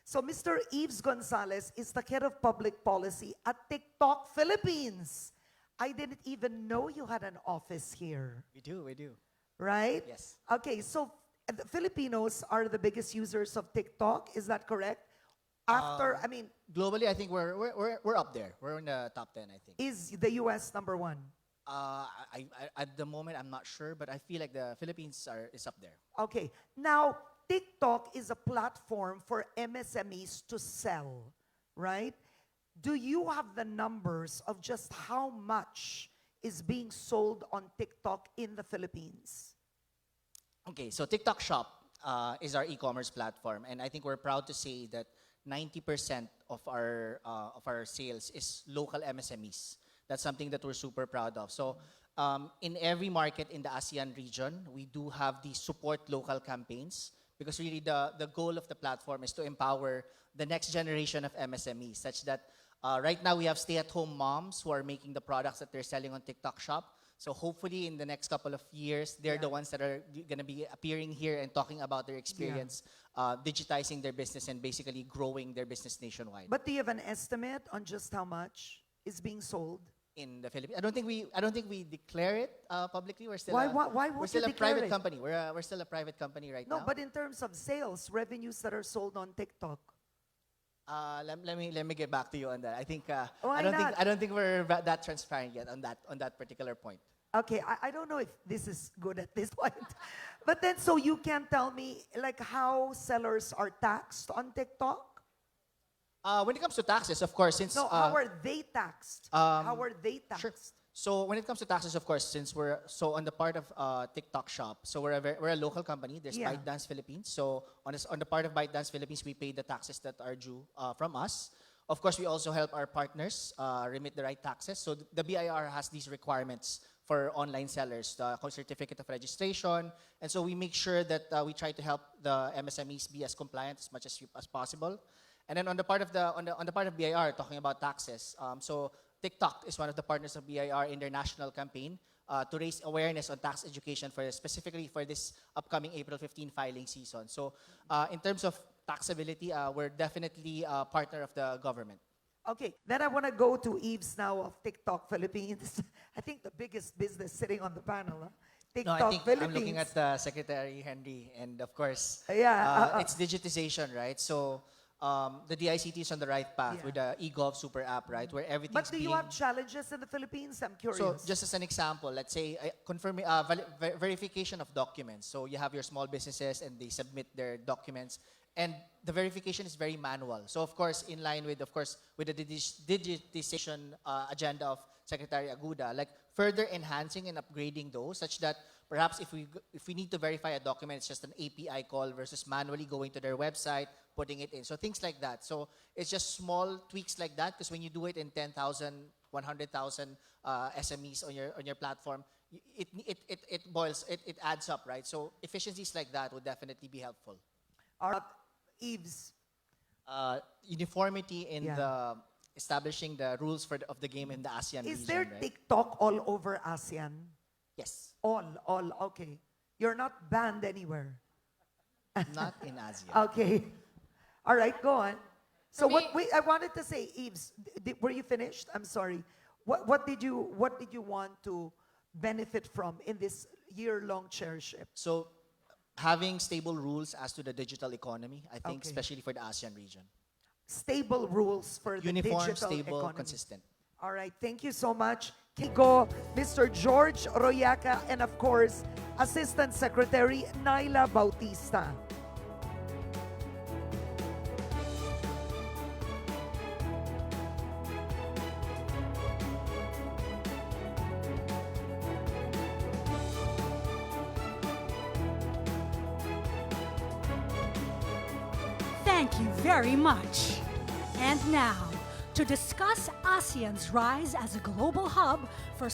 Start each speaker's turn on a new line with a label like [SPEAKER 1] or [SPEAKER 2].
[SPEAKER 1] So Mr. Yves Gonzalez is the head of public policy at TikTok Philippines. I didn't even know you had an office here,
[SPEAKER 2] We do.
[SPEAKER 1] right?
[SPEAKER 2] Yes.
[SPEAKER 1] Okay, so the Filipinos are the biggest users of TikTok, is that correct? After, I mean,
[SPEAKER 2] Globally, I think we're up there. We're in the top 10, I think.
[SPEAKER 1] is the US number one?
[SPEAKER 2] At the moment, I'm not sure, but I feel like the Philippines is up there.
[SPEAKER 1] Okay, now TikTok is a platform for MSMEs to sell, right? Do you have the numbers of just how much is being sold on TikTok in the Philippines?
[SPEAKER 2] Okay, so TikTok Shop is our e-commerce platform, and I think we're proud to say that 90% of our sales is local MSMEs. That's something that we're super proud of. So in every market in the ASEAN region, we do have these support local campaigns because really the goal of the platform is to empower the next generation of MSMEs such that right now we have stay-at-home moms who are making the products that they're selling on TikTok Shop. So hopefully in the next couple of years, they're the ones that are going to be appearing here and talking about their experience, digitizing their business and basically growing their business nationwide.
[SPEAKER 1] But do you have an estimate on just how much is being sold?
[SPEAKER 2] In the Philippines, I don't think we declare it publicly. We're still
[SPEAKER 1] Why won't
[SPEAKER 2] we're
[SPEAKER 1] you
[SPEAKER 2] still a
[SPEAKER 1] declare
[SPEAKER 2] private
[SPEAKER 1] it?
[SPEAKER 2] company. We're still a private company right
[SPEAKER 1] No,
[SPEAKER 2] now.
[SPEAKER 1] but in terms of sales, revenues that are sold on TikTok.
[SPEAKER 2] Let me get back to you on that. I think
[SPEAKER 1] Why
[SPEAKER 2] I
[SPEAKER 1] not?
[SPEAKER 2] don't think we're that transparent yet on that particular point.
[SPEAKER 1] Okay, I don't know if this is good at this point. But then, so you can tell me, like, how sellers are taxed on TikTok?
[SPEAKER 2] When it comes to taxes, of course, since
[SPEAKER 1] No, how are they taxed? How are they taxed?
[SPEAKER 2] Sure. So when it comes to taxes, of course, since we're so on the part of TikTok Shop, so we're a local company. There's
[SPEAKER 1] Yeah.
[SPEAKER 2] ByteDance Philippines. So on the part of ByteDance Philippines, we pay the taxes that are due from us. Of course, we also help our partners remit the right taxes. So the BIR has these requirements for online sellers, the certificate of registration, and so we make sure that we try to help the MSMEs be as compliant as much as possible. And then on the part of BIR, talking about taxes, so TikTok is one of the partners of BIR in their national campaign to raise awareness on tax education specifically for this upcoming April 15 filing season. So in terms of taxability, we're definitely a partner of the government.
[SPEAKER 1] Okay, then I want to go to Yves now of TikTok Philippines. I think the biggest business sitting on the panel, huh?
[SPEAKER 2] No,
[SPEAKER 1] TikTok
[SPEAKER 2] I think
[SPEAKER 1] Philippines.
[SPEAKER 2] I'm looking at Secretary Henry, and of course,
[SPEAKER 1] Yeah,
[SPEAKER 2] it's digitization, right? So the DICT is on the right path
[SPEAKER 1] Yeah.
[SPEAKER 2] with the eGov Super App, right, where everything's
[SPEAKER 1] But do you
[SPEAKER 2] being.
[SPEAKER 1] have challenges in the Philippines? I'm curious.
[SPEAKER 2] So just as an example, let's say verification of documents. So you have your small businesses and they submit their documents, and the verification is very manual. So of course, in line with the digitization agenda of Secretary Aguda, like further enhancing and upgrading those, such that perhaps if we need to verify a document, it's just an API call versus manually going to their website, putting it in. So things like that. So it's just small tweaks like that, because when you do it in 10,000, 100,000 SMEs on your platform, it adds up, right? So efficiencies like that would definitely be helpful.
[SPEAKER 1] All right, Yves,
[SPEAKER 2] Uniformity in
[SPEAKER 1] Yeah.
[SPEAKER 2] the establishing the rules of the game in the ASEAN
[SPEAKER 1] is
[SPEAKER 2] region,
[SPEAKER 1] there
[SPEAKER 2] right?
[SPEAKER 1] TikTok all over ASEAN?
[SPEAKER 2] Yes,
[SPEAKER 1] All, okay. You're not banned anywhere.
[SPEAKER 2] not in Asia.
[SPEAKER 1] Okay. All right, go on. So
[SPEAKER 3] For
[SPEAKER 1] what?
[SPEAKER 3] me-
[SPEAKER 1] Wait, I wanted to say, Yves, were you finished? I'm sorry. What did you want to benefit from in this year-long chairship?
[SPEAKER 2] So having stable rules as to the digital economy, I think,
[SPEAKER 1] Okay.
[SPEAKER 2] especially for the ASEAN region.
[SPEAKER 1] Stable rules for the
[SPEAKER 2] Uniform,
[SPEAKER 1] digital
[SPEAKER 2] stable,
[SPEAKER 1] economy.
[SPEAKER 2] consistent.
[SPEAKER 1] All right, thank you so much. Kiko, Mr. George Royaca, and of course, Assistant Secretary Naila Bautista.
[SPEAKER 4] Thank you very much. And now, to discuss ASEAN's rise as a global hub for